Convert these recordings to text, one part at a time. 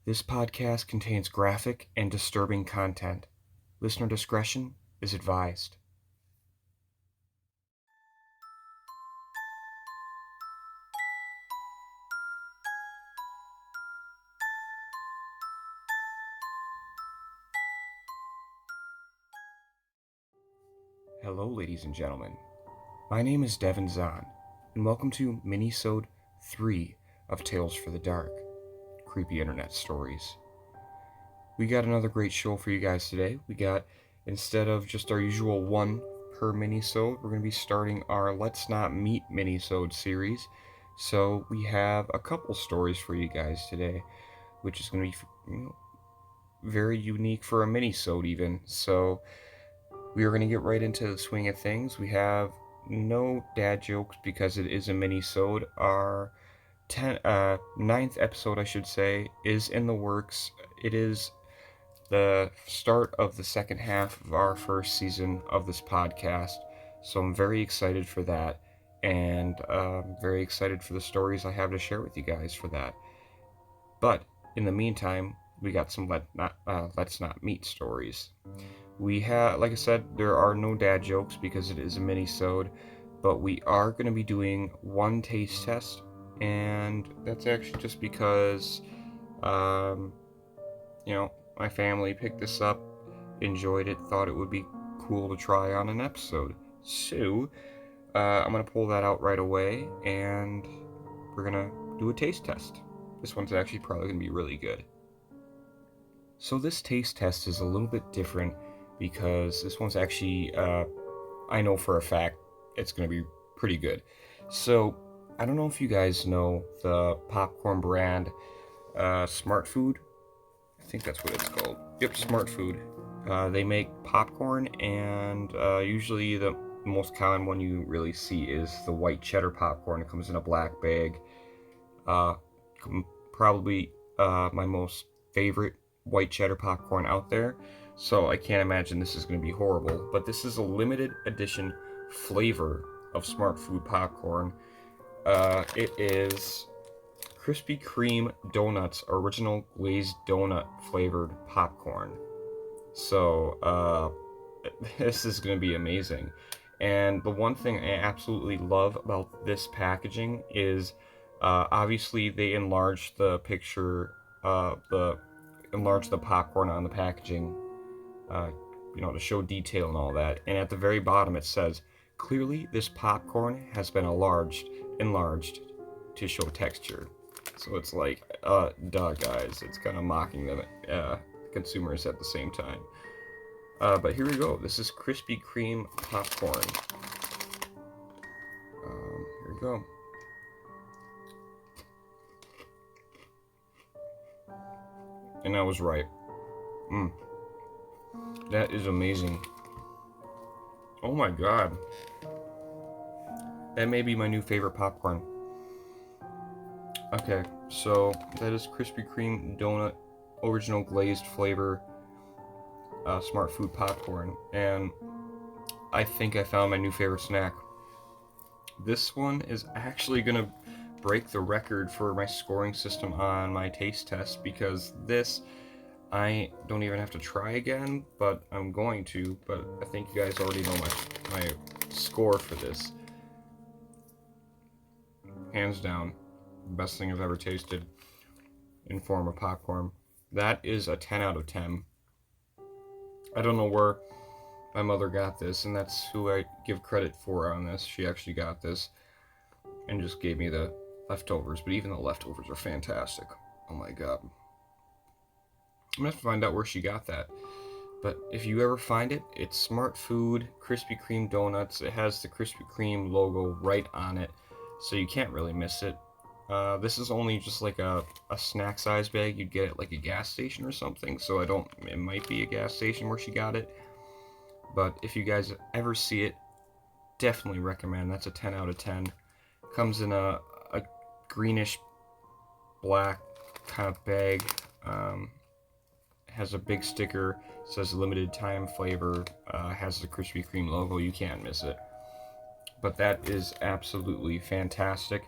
This podcast contains graphic and disturbing content. Listener discretion is advised. Hello, ladies and gentlemen. My name is Devin Zahn, and welcome to Minisode 3 of Tales for the Dark, Creepy Internet Stories. We got another great show for you guys today. Instead of just our usual one per minisode, we're going to be starting our Let's Not Meet minisode series. So we have a couple stories for you guys today, which is going to be very unique for a minisode even. So we are going to get right into the swing of things. We have no dad jokes because it is a minisode. Our ninth episode, I should say, is in the works. It is the start of the second half of our first season of this podcast. So I'm very excited for that, and very excited for the stories I have to share with you guys for that. But in the meantime, we got some Let's Not Meet stories. We have, like I said, there are no dad jokes because it is a mini-sode, but we are going to be doing one taste test, and that's actually just because, my family picked this up, enjoyed it, thought it would be cool to try on an episode. So, I'm going to pull that out right away, and we're going to do a taste test. This one's actually probably going to be really good. So this taste test is a little bit different because this one's actually, I know for a fact it's going to be pretty good. So, I don't know if you guys know the popcorn brand Smart Food. I think that's what it's called. Yep, Smart Food. They make popcorn, and usually the most common one you really see is the white cheddar popcorn. It comes in a black bag. Probably my most favorite white cheddar popcorn out there. So I can't imagine this is going to be horrible. But this is a limited edition flavor of Smart Food popcorn. It is Krispy Kreme Donuts Original Glazed Donut Flavored Popcorn. So, this is going to be amazing. And the one thing I absolutely love about this packaging is, obviously they enlarged the picture, enlarged the popcorn on the packaging, to show detail and all that. And at the very bottom it says, clearly this popcorn has been enlarged to show texture. So it's like, duh, guys. It's kind of mocking them, consumers at the same time. But here we go. This is Krispy Kreme popcorn. Here we go. And I was right. That is amazing. Oh my god. That may be my new favorite popcorn. Okay, so that is Krispy Kreme Donut Original Glazed Flavor Smart Food Popcorn, and I think I found my new favorite snack. This one is actually gonna break the record for my scoring system on my taste test, because this I don't even have to try again, but I'm going to. But I think you guys already know my score for this. Hands down, best thing I've ever tasted in form of popcorn. That is a 10 out of 10. I don't know where my mother got this, and that's who I give credit for on this. She actually got this and just gave me the leftovers, but even the leftovers are fantastic. Oh my god. I'm gonna have to find out where she got that. But if you ever find it, it's Smart Food Krispy Kreme Donuts. It has the Krispy Kreme logo right on it, so you can't really miss it. This is only just like a snack size bag you'd get at like a gas station or something, so it might be a gas station where she got it. But if you guys ever see it, definitely recommend. That's a 10 out of 10. Comes in a greenish black kind of bag. Has a big sticker, says limited time flavor, has the Krispy Kreme logo. You can't miss it. But that is absolutely fantastic,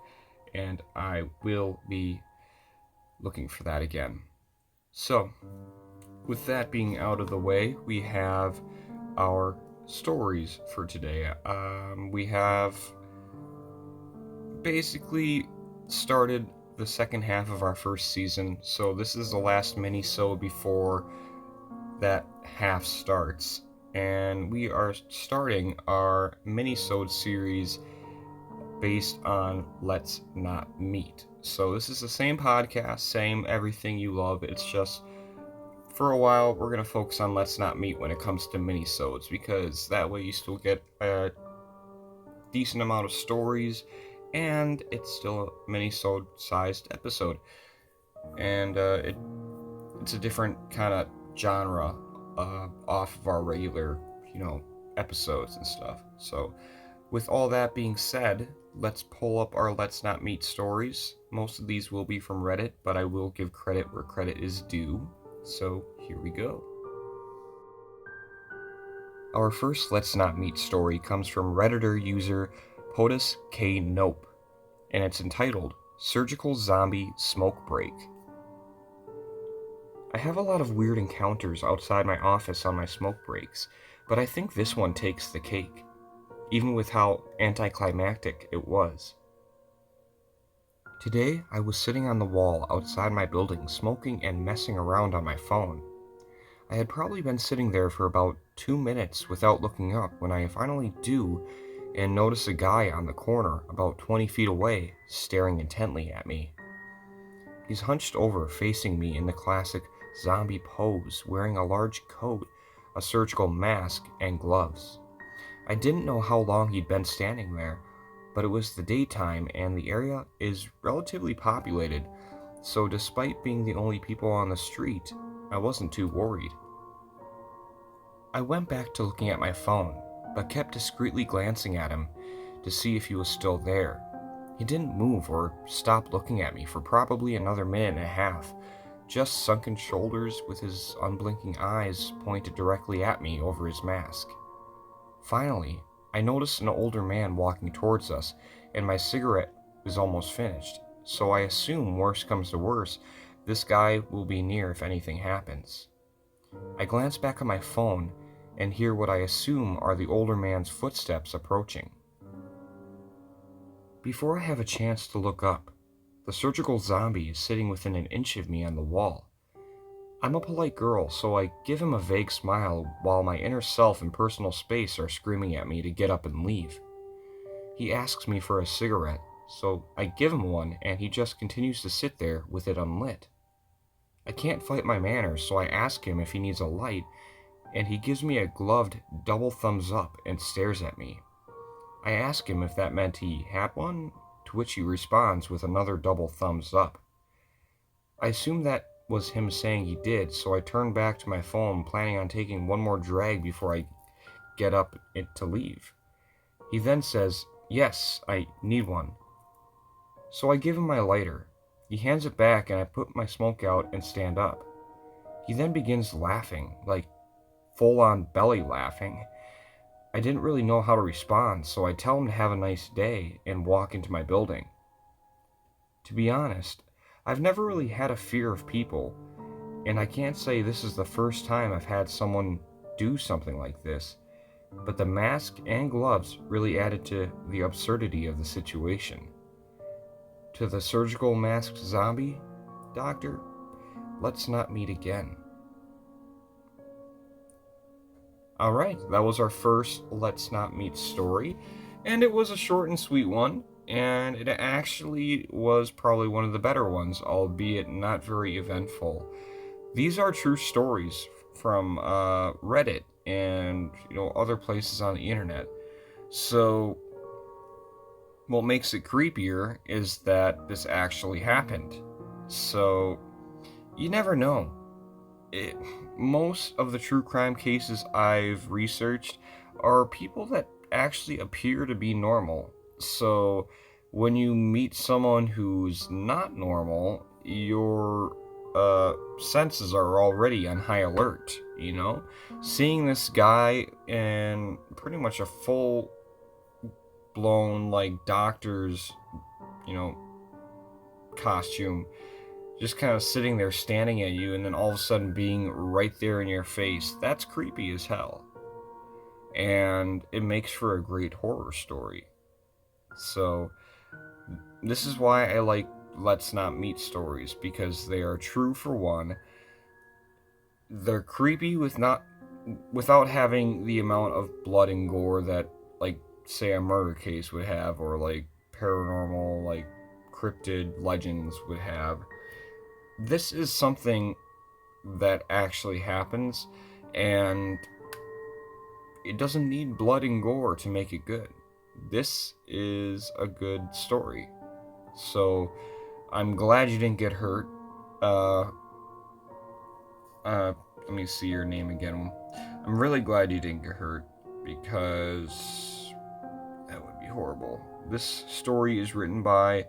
and I will be looking for that again. So, with that being out of the way, we have our stories for today. We have basically started the second half of our first season, so this is the last mini-sode before that half starts. And we are starting our mini-sode series based on Let's Not Meet. So this is the same podcast, same everything you love. It's just for a while we're going to focus on Let's Not Meet when it comes to mini-sodes, because that way you still get a decent amount of stories and it's still a mini-sode sized episode. And it's a different kind of genre off of our regular, episodes and stuff. So with all that being said, let's pull up our Let's Not Meet stories. Most of these will be from Reddit, but I will give credit where credit is due. So here we go. Our first Let's Not Meet story comes from Redditor user POTUS K Nope, and it's entitled Surgical Zombie Smoke Break. I have a lot of weird encounters outside my office on my smoke breaks, but I think this one takes the cake, even with how anticlimactic it was. Today, I was sitting on the wall outside my building smoking and messing around on my phone. I had probably been sitting there for about 2 minutes without looking up when I finally do and notice a guy on the corner about 20 feet away staring intently at me. He's hunched over facing me in the classic zombie pose, wearing a large coat, a surgical mask, and gloves. I didn't know how long he'd been standing there, but it was the daytime and the area is relatively populated, so despite being the only people on the street, I wasn't too worried. I went back to looking at my phone, but kept discreetly glancing at him to see if he was still there. He didn't move or stop looking at me for probably another minute and a half, just sunken shoulders with his unblinking eyes pointed directly at me over his mask. Finally, I noticed an older man walking towards us, and my cigarette is almost finished, so I assume worst comes to worst, this guy will be near if anything happens. I glance back at my phone and hear what I assume are the older man's footsteps approaching. Before I have a chance to look up, the surgical zombie is sitting within an inch of me on the wall. I'm a polite girl, so I give him a vague smile while my inner self and personal space are screaming at me to get up and leave. He asks me for a cigarette, so I give him one and he just continues to sit there with it unlit. I can't fight my manners, so I ask him if he needs a light, and he gives me a gloved double thumbs up and stares at me. I ask him if that meant he had one, to which he responds with another double thumbs up. I assume that was him saying he did, so I turn back to my phone, planning on taking one more drag before I get up to leave. He then says, "Yes, I need one." So I give him my lighter. He hands it back and I put my smoke out and stand up. He then begins laughing, like full-on belly laughing. I didn't really know how to respond, so I tell him to have a nice day and walk into my building. To be honest, I've never really had a fear of people, and I can't say this is the first time I've had someone do something like this, but the mask and gloves really added to the absurdity of the situation. To the surgical masked zombie, Doctor, let's not meet again. Alright, that was our first Let's Not Meet story, and it was a short and sweet one, and it actually was probably one of the better ones, albeit not very eventful. These are true stories from Reddit and other places on the internet. So what makes it creepier is that this actually happened. So you never know. Most of the true crime cases I've researched are people that actually appear to be normal. So when you meet someone who's not normal, your senses are already on high alert, Seeing this guy in pretty much a full blown, like, doctor's, costume just kind of sitting there staring at you and then all of a sudden being right there in your face. That's creepy as hell. And it makes for a great horror story. So, this is why I like Let's Not Meet stories, because they are true for one. They're creepy without having the amount of blood and gore that, like, say a murder case would have, or like paranormal, like cryptid legends would have. This is something that actually happens, and it doesn't need blood and gore to make it good. This is a good story. So, I'm glad you didn't get hurt. Let me see your name again. I'm really glad you didn't get hurt, because that would be horrible. This story is written by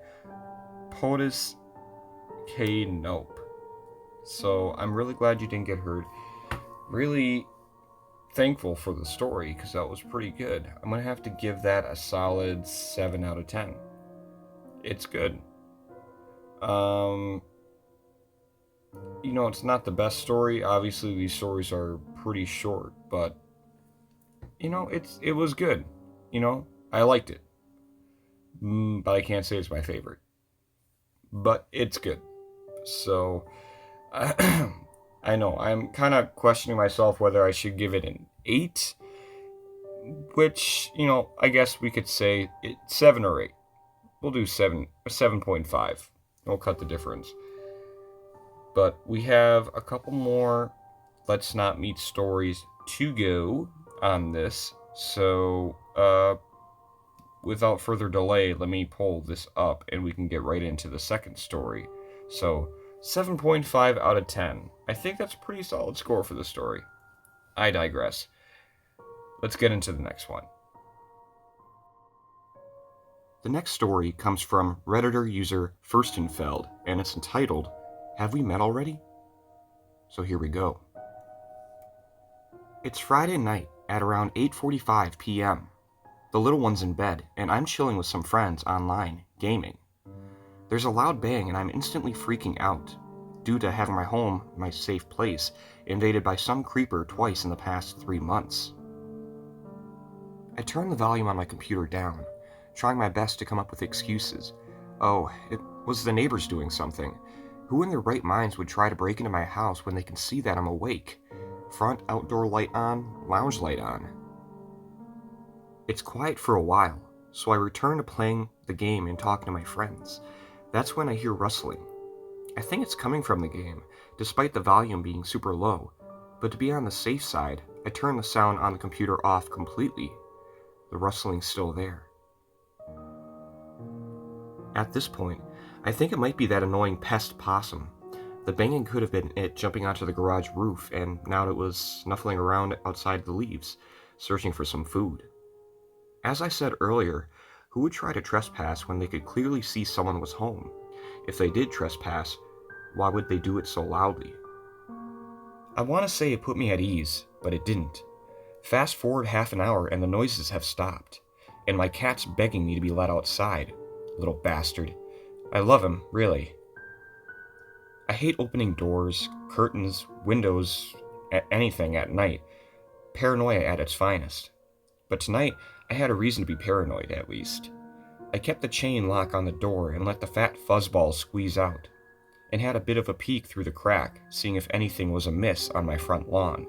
POTUS K. Nope. So I'm really glad you didn't get hurt. Really thankful for the story, because that was pretty good. I'm going to have to give that a solid 7 out of 10. It's good. It's not the best story. Obviously, these stories are pretty short, but it was good. I liked it. But I can't say it's my favorite. But it's good. So, I know, I'm kind of questioning myself whether I should give it an 8, which, I guess we could say 7 or 8. We'll do 7.5. We'll cut the difference. But we have a couple more Let's Not Meet stories to go on this. So, without further delay, let me pull this up and we can get right into the second story. So, 7.5 out of 10. I think that's a pretty solid score for the story. I digress. Let's get into the next one. The next story comes from Redditor user Furstenfeld, and it's entitled, Have We Met Already? So here we go. It's Friday night at around 8:45 p.m. The little one's in bed, and I'm chilling with some friends online, gaming. There's a loud bang, and I'm instantly freaking out, due to having my home, my safe place, invaded by some creeper twice in the past 3 months. I turn the volume on my computer down, trying my best to come up with excuses. Oh, it was the neighbors doing something. Who in their right minds would try to break into my house when they can see that I'm awake? Front outdoor light on, lounge light on. It's quiet for a while, so I return to playing the game and talking to my friends. That's when I hear rustling. I think it's coming from the game, despite the volume being super low, but to be on the safe side, I turn the sound on the computer off completely. The rustling's still there. At this point, I think it might be that annoying pest possum. The banging could have been it jumping onto the garage roof, and now it was snuffling around outside the leaves, searching for some food. As I said earlier, who would try to trespass when they could clearly see someone was home? If they did trespass, why would they do it so loudly? I want to say it put me at ease, but it didn't. Fast forward half an hour and the noises have stopped, and my cat's begging me to be let outside. Little bastard. I love him, really. I hate opening doors, curtains, windows, anything at night. Paranoia at its finest. But tonight, I had a reason to be paranoid, at least. I kept the chain lock on the door and let the fat fuzzball squeeze out, and had a bit of a peek through the crack, seeing if anything was amiss on my front lawn.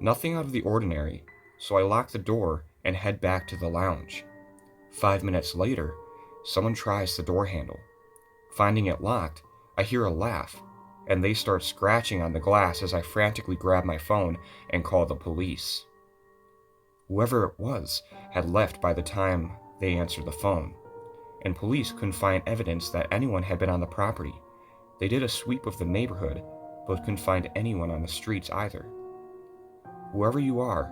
Nothing out of the ordinary, so I lock the door and head back to the lounge. 5 minutes later, someone tries the door handle. Finding it locked, I hear a laugh, and they start scratching on the glass as I frantically grab my phone and call the police. Whoever it was had left by the time they answered the phone, and police couldn't find evidence that anyone had been on the property. They did a sweep of the neighborhood, but couldn't find anyone on the streets either. Whoever you are,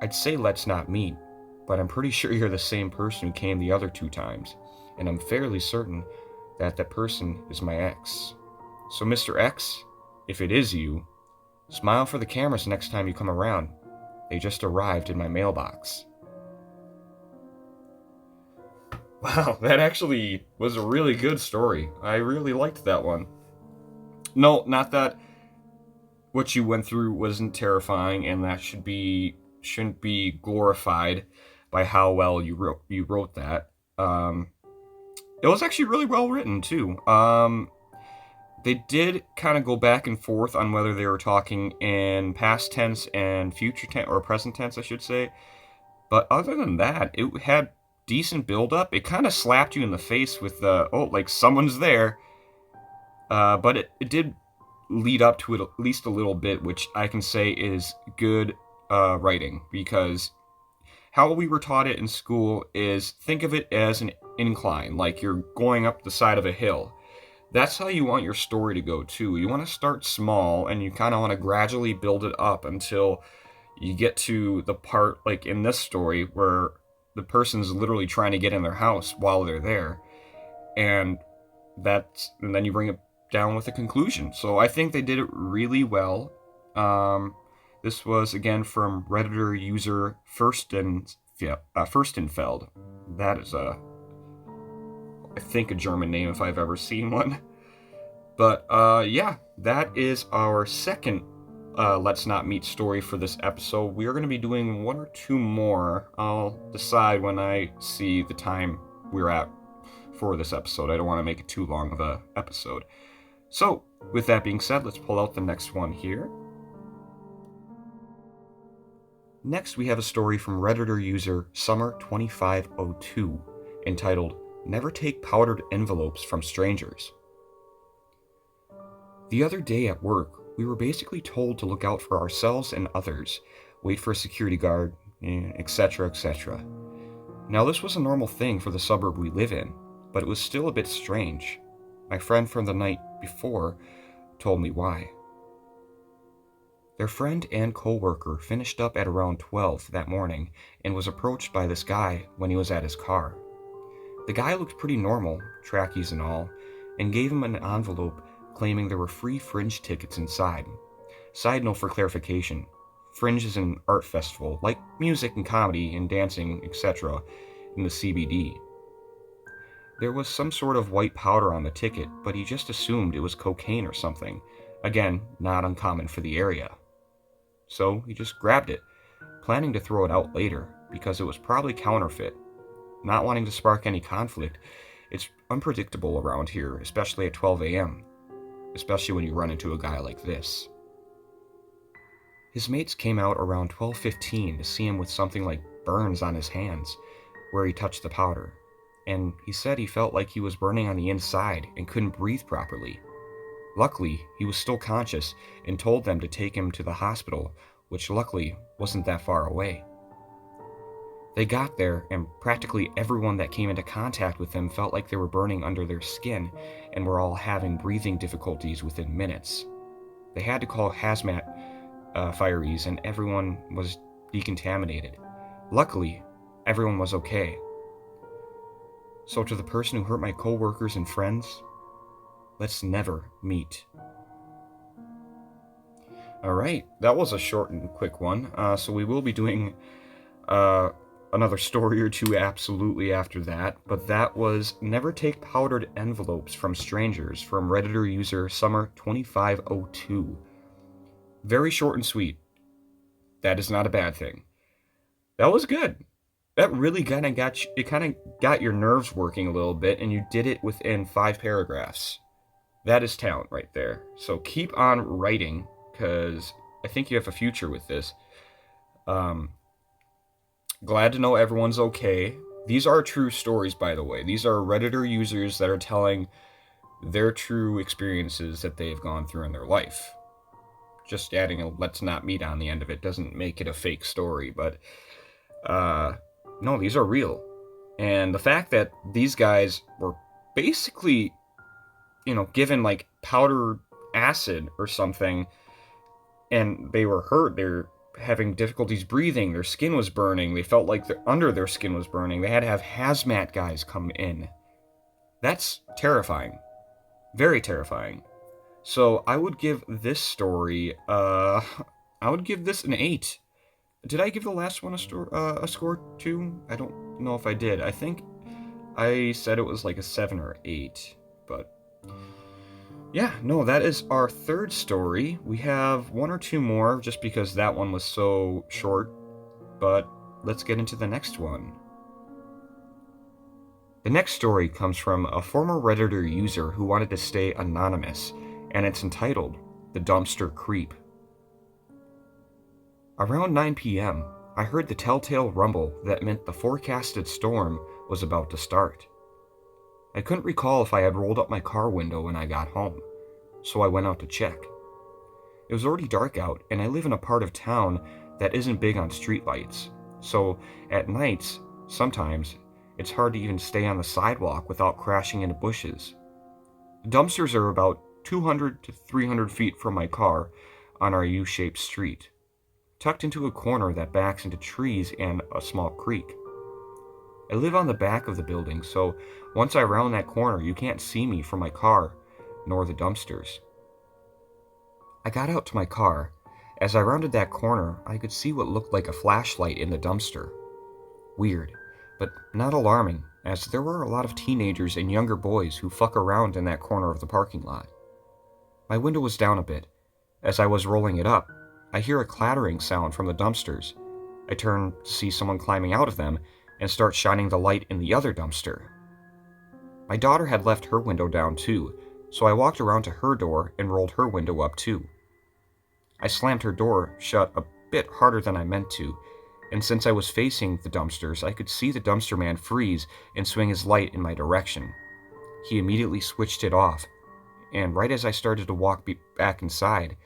I'd say let's not meet, but I'm pretty sure you're the same person who came the other 2 times, and I'm fairly certain that that person is my ex. So Mr. X, if it is you, smile for the cameras next time you come around. They just arrived in my mailbox. Wow, that actually was a really good story. I really liked that one. No, not that what you went through wasn't terrifying, and that shouldn't be glorified by how well you wrote that. Um, it was actually really well written too. They did kind of go back and forth on whether they were talking in past tense and future tense, or present tense, I should say. But other than that, it had decent build up. It kind of slapped you in the face with the like someone's there. But it did lead up to it at least a little bit, which I can say is good writing, because how we were taught it in school is think of it as an incline, like you're going up the side of a hill. That's how you want your story to go too. You want to start small and you kind of want to gradually build it up until you get to the part, like in this story, where the person's literally trying to get in their house while they're there. And and then you bring it down with a conclusion. So I think they did it really well. This was again from Redditor user Furstenfeld. That is I think a German name if I've ever seen one. But yeah, that is our second Let's Not Meet story for this episode. We are going to be doing one or two more. I'll decide when I see the time we're at for this episode. I don't want to make it too long of a episode. So, with that being said, let's pull out the next one here. Next, we have a story from Redditor user Summer2502 entitled Never Take Powdered Envelopes from Strangers. The other day at work, we were basically told to look out for ourselves and others, wait for a security guard, etc., etc. Now, this was a normal thing for the suburb we live in, but it was still a bit strange. My friend from the night before told me why. Their friend and co-worker finished up at around 12 that morning and was approached by this guy when he was at his car. The guy looked pretty normal, trackies and all, and gave him an envelope claiming there were free Fringe tickets inside. Side note for clarification, Fringe is an art festival, like music and comedy and dancing, etc., in the CBD. There was some sort of white powder on the ticket, but he just assumed it was cocaine or something. Again, not uncommon for the area. So he just grabbed it, planning to throw it out later, because it was probably counterfeit. Not wanting to spark any conflict, it's unpredictable around here, especially at 12 a.m., especially when you run into a guy like this. His mates came out around 12:15 to see him with something like burns on his hands, where he touched the powder, and he said he felt like he was burning on the inside and couldn't breathe properly. Luckily, he was still conscious and told them to take him to the hospital, which luckily wasn't that far away. They got there, and practically everyone that came into contact with them felt like they were burning under their skin and were all having breathing difficulties within minutes. They had to call hazmat fireys, and everyone was decontaminated. Luckily, everyone was okay. So to the person who hurt my co-workers and friends, let's never meet. Alright, that was a short and quick one. So we will be doing another story or two absolutely after that. But that was Never Take Powdered Envelopes from Strangers from Redditor user Summer2502. Very short and sweet. That is not a bad thing. That was good. That really kind of got your nerves working a little bit, and you did it within 5 paragraphs. That is talent right there. So keep on writing, because I think you have a future with this. Glad to know everyone's okay. These are true stories, by the way. These are Redditor users that are telling their true experiences that they've gone through in their life. Just adding a let's not meet on the end of it doesn't make it a fake story, but no, these are real. And the fact that these guys were basically, given like powdered acid or something, and they were hurt, they're having difficulties breathing, their skin was burning, they felt like under their skin was burning, they had to have hazmat guys come in. That's terrifying. Very terrifying. So I would give this story, I would give this an 8. Did I give the last one a score 2? I don't know if I did. I think I said it was like a 7 or 8, but yeah, no, that is our third story. We have one or two more just because that one was so short, but let's get into the next one. The next story comes from a former Redditor user who wanted to stay anonymous, and it's entitled The Dumpster Creep. Around 9 p.m., I heard the telltale rumble that meant the forecasted storm was about to start. I couldn't recall if I had rolled up my car window when I got home, so I went out to check. It was already dark out, and I live in a part of town that isn't big on streetlights, so at nights, sometimes, it's hard to even stay on the sidewalk without crashing into bushes. The dumpsters are about 200 to 300 feet from my car on our U-shaped street, tucked into a corner that backs into trees and a small creek. I live on the back of the building, so once I round that corner, you can't see me from my car, nor the dumpsters. I got out to my car. As I rounded that corner, I could see what looked like a flashlight in the dumpster. Weird, but not alarming, as there were a lot of teenagers and younger boys who fuck around in that corner of the parking lot. My window was down a bit. As I was rolling it up, I hear a clattering sound from the dumpsters. I turn to see someone climbing out of them and start shining the light in the other dumpster. My daughter had left her window down too, so I walked around to her door and rolled her window up too. I slammed her door shut a bit harder than I meant to, and since I was facing the dumpsters, I could see the dumpster man freeze and swing his light in my direction. He immediately switched it off, and right as I started to walk back inside,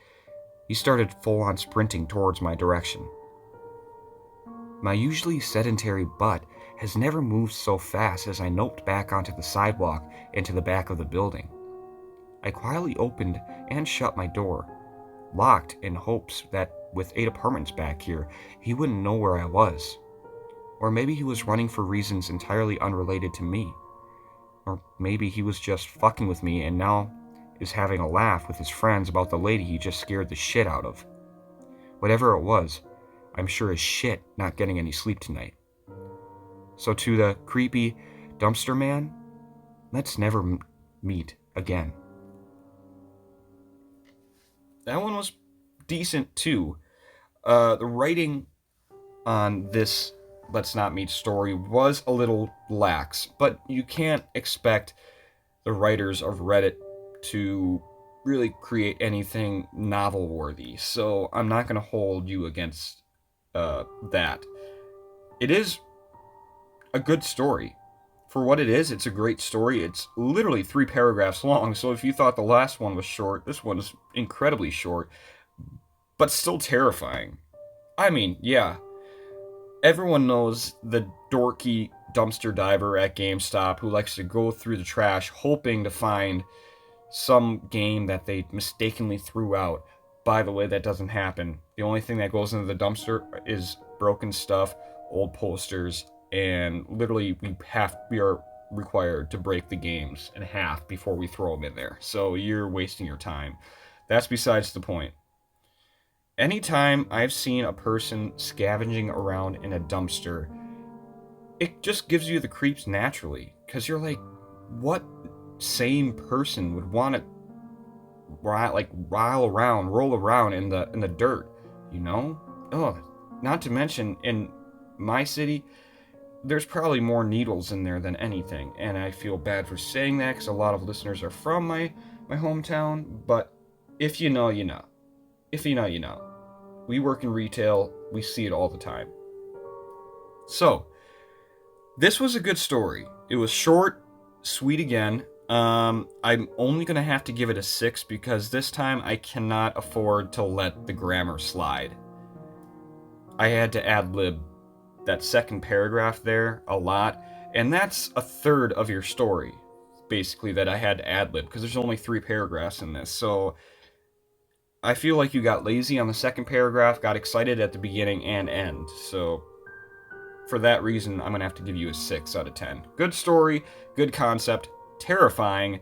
he started full-on sprinting towards my direction. My usually sedentary butt has never moved so fast as I noped back onto the sidewalk and to the back of the building. I quietly opened and shut my door, locked in hopes that with 8 apartments back here, he wouldn't know where I was. Or maybe he was running for reasons entirely unrelated to me. Or maybe he was just fucking with me and now is having a laugh with his friends about the lady he just scared the shit out of. Whatever it was, I'm sure as shit not getting any sleep tonight. So to the creepy dumpster man, let's never meet again. That one was decent too. The writing on this Let's Not Meet story was a little lax, but you can't expect the writers of Reddit to really create anything novel-worthy, so I'm not going to hold you against that. It is a good story. For what it is, it's a great story. It's literally 3 paragraphs long, so if you thought the last one was short, this one is incredibly short, but still terrifying. I mean, yeah, everyone knows the dorky dumpster diver at GameStop who likes to go through the trash hoping to find some game that they mistakenly threw out. By the way, that doesn't happen. The only thing that goes into the dumpster is broken stuff, old posters, and literally we are required to break the games in half before we throw them in there. So you're wasting your time. That's besides the point. Anytime I've seen a person scavenging around in a dumpster, it just gives you the creeps naturally. Because you're like, what sane person would want to roll around in the dirt, you know? Oh, not to mention in my city, there's probably more needles in there than anything, and I feel bad for saying that because a lot of listeners are from my hometown. But if you know, you know. If you know, you know. We work in retail. We see it all the time. So, this was a good story. It was short, sweet again. I'm only going to have to give it a 6 because this time I cannot afford to let the grammar slide. I had to ad-lib that second paragraph there a lot, and that's a third of your story, basically, that I had to ad-lib because there's only 3 paragraphs in this. So I feel like you got lazy on the second paragraph, got excited at the beginning and end. So for that reason, I'm going to have to give you a 6 out of 10. Good story, good concept, terrifying.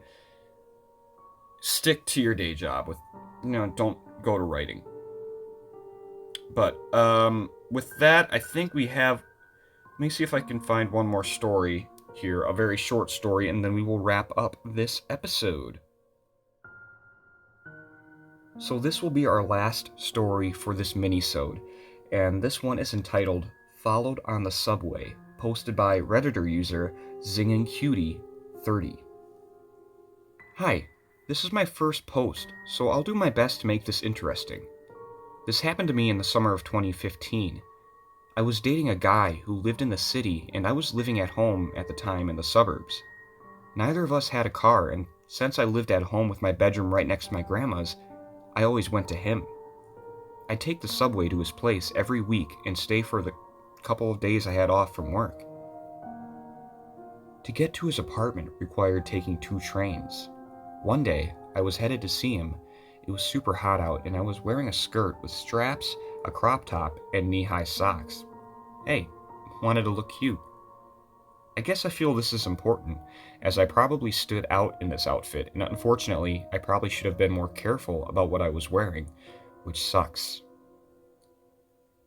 Stick to your day job with, don't go to writing. But with that, I think we have. Let me see if I can find one more story hear a very short story, and then we will wrap up this episode. So this will be our last story for this minisode, and this one is entitled Followed on the Subway, posted by Redditor user ZingingCutie30. Hi, this is my first post, so I'll do my best to make this interesting. This happened to me in the summer of 2015. I was dating a guy who lived in the city, and I was living at home at the time in the suburbs. Neither of us had a car, and since I lived at home with my bedroom right next to my grandma's, I always went to him. I'd take the subway to his place every week and stay for the couple of days I had off from work. To get to his apartment required taking 2 trains. One day, I was headed to see him. It was super hot out, and I was wearing a skirt with straps, a crop top, and knee-high socks. Hey, wanted to look cute. I guess I feel this is important, as I probably stood out in this outfit, and unfortunately, I probably should have been more careful about what I was wearing, which sucks.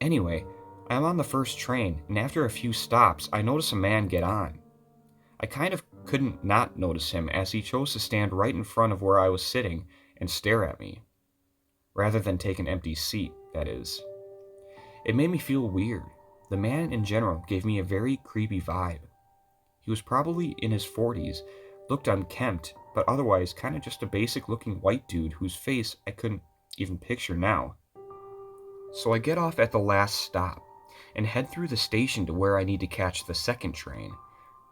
Anyway, I'm on the first train, and after a few stops, I notice a man get on. I kind of couldn't not notice him, as he chose to stand right in front of where I was sitting and stare at me. Rather than take an empty seat, that is. It made me feel weird. The man in general gave me a very creepy vibe. He was probably in his 40s, looked unkempt, but otherwise kind of just a basic looking white dude whose face I couldn't even picture now. So I get off at the last stop and head through the station to where I need to catch the second train,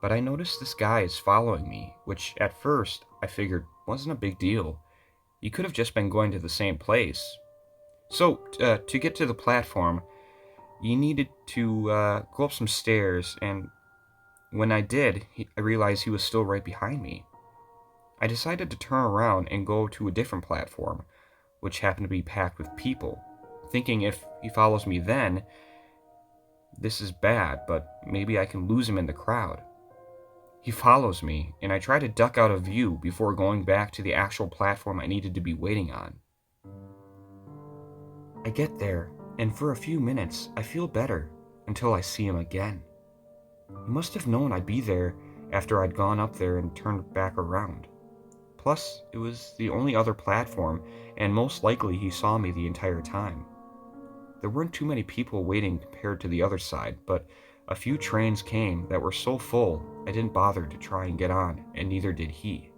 but I notice this guy is following me, which at first I figured wasn't a big deal. He could have just been going to the same place. So, to get to the platform, you needed to go up some stairs, and when I did, I realized he was still right behind me. I decided to turn around and go to a different platform, which happened to be packed with people, thinking if he follows me then, this is bad, but maybe I can lose him in the crowd. He follows me, and I try to duck out of view before going back to the actual platform I needed to be waiting on. I get there, and for a few minutes, I feel better until I see him again. He must have known I'd be there after I'd gone up there and turned back around. Plus, it was the only other platform, and most likely he saw me the entire time. There weren't too many people waiting compared to the other side, but a few trains came that were so full I didn't bother to try and get on, and neither did he.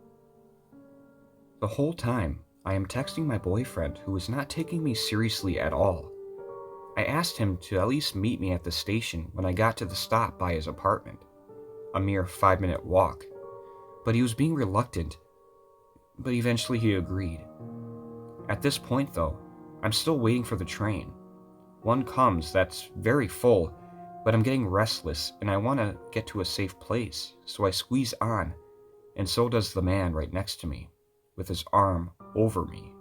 The whole time, I am texting my boyfriend, who was not taking me seriously at all. I asked him to at least meet me at the station when I got to the stop by his apartment, a mere 5-minute walk, but he was being reluctant, but eventually he agreed. At this point though, I'm still waiting for the train. One comes that's very full, but I'm getting restless and I want to get to a safe place, so I squeeze on, and so does the man right next to me, with his arm over me.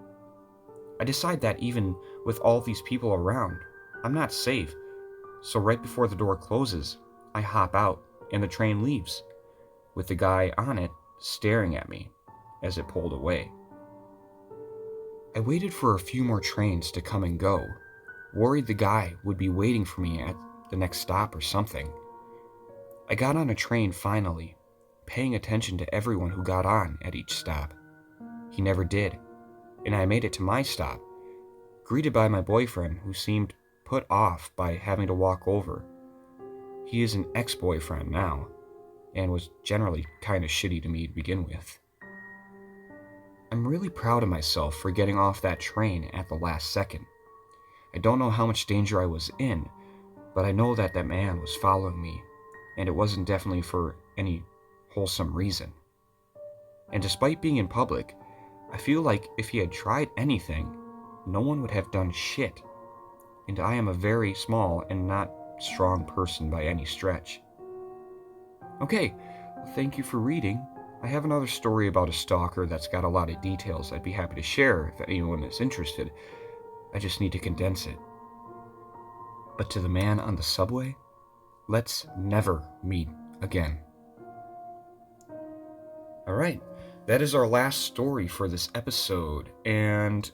I decide that even with all these people around, I'm not safe, so right before the door closes, I hop out and the train leaves, with the guy on it staring at me as it pulled away. I waited for a few more trains to come and go, worried the guy would be waiting for me at the next stop or something. I got on a train finally, paying attention to everyone who got on at each stop. He never did, and I made it to my stop, greeted by my boyfriend, who seemed put off by having to walk over. He is an ex-boyfriend now, and was generally kind of shitty to me to begin with. I'm really proud of myself for getting off that train at the last second. I don't know how much danger I was in, but I know that that man was following me, and it wasn't definitely for any wholesome reason. And despite being in public, I feel like if he had tried anything, no one would have done shit. And I am a very small and not strong person by any stretch. Okay, well, thank you for reading. I have another story about a stalker that's got a lot of details I'd be happy to share if anyone is interested. I just need to condense it. But to the man on the subway, let's never meet again. Alright, that is our last story for this episode, and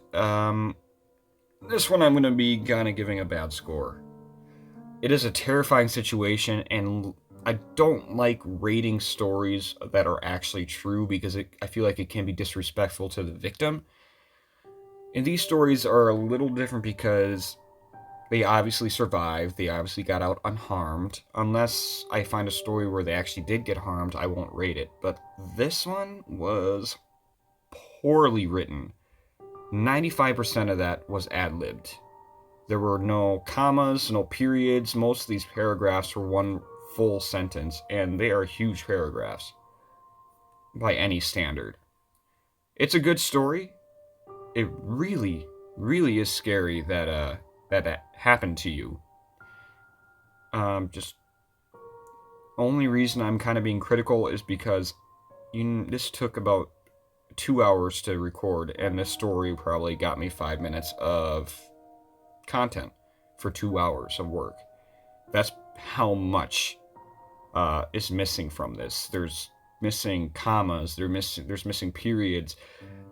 this one I'm going to be kind of giving a bad score. It is a terrifying situation, and I don't like rating stories that are actually true because I feel like it can be disrespectful to the victim. And these stories are a little different because they obviously survived, they obviously got out unharmed. Unless I find a story where they actually did get harmed, I won't rate it. But this one was poorly written. 95% of that was ad-libbed. There were no commas, no periods. Most of these paragraphs were one full sentence, and they are huge paragraphs by any standard. It's a good story. It really, really is scary that that happened to you. Just only reason I'm kind of being critical is because this took about 2 hours to record, and this story probably got me 5 minutes of content for 2 hours of work. That's how much is missing from this. There's missing commas. There's missing periods.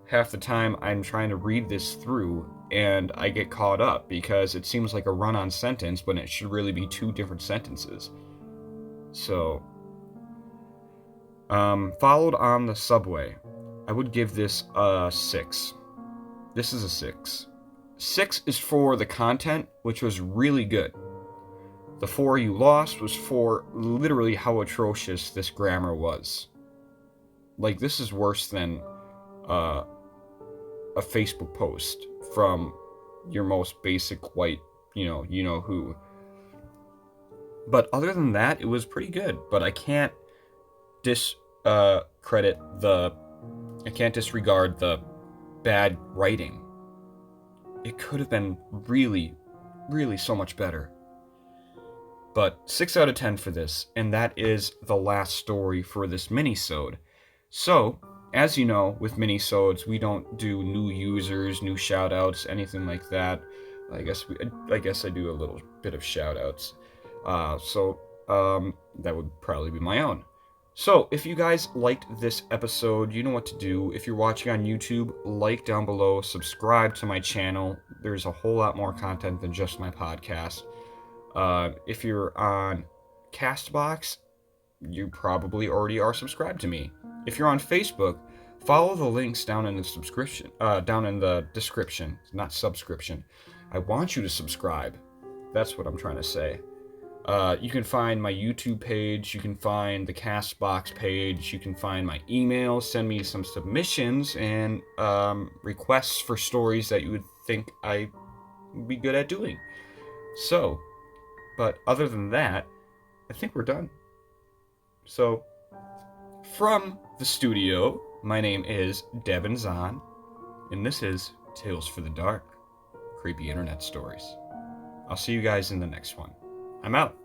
Half the time I'm trying to read this through and I get caught up because it seems like a run-on sentence when it should really be two different sentences. So, followed on the subway, I would give this a 6. This is a 6. 6 is for the content, which was really good. The 4 you lost was for literally how atrocious this grammar was. Like, this is worse than a Facebook post from your most basic white, you know who. But other than that, it was pretty good. But I can't disregard the bad writing. It could have been really, really so much better. But 6 out of 10 for this, and that is the last story for this minisode. So, as you know, with minisodes, we don't do new users, new shoutouts, anything like that. I guess I do a little bit of shoutouts. So that would probably be my own. So, if you guys liked this episode, you know what to do. If you're watching on YouTube, like down below, subscribe to my channel. There's a whole lot more content than just my podcast. If you're on Castbox, you probably already are subscribed to me. If you're on Facebook, follow the links down in the description, not subscription. I want you to subscribe. That's what I'm trying to say. You can find my YouTube page, you can find the Castbox page, you can find my email, send me some submissions and requests for stories that you would think I would be good at doing. So, but other than that, I think we're done. So, from the studio, my name is Devin Zahn, and this is Tales for the Dark, Creepy Internet Stories. I'll see you guys in the next one. I'm out.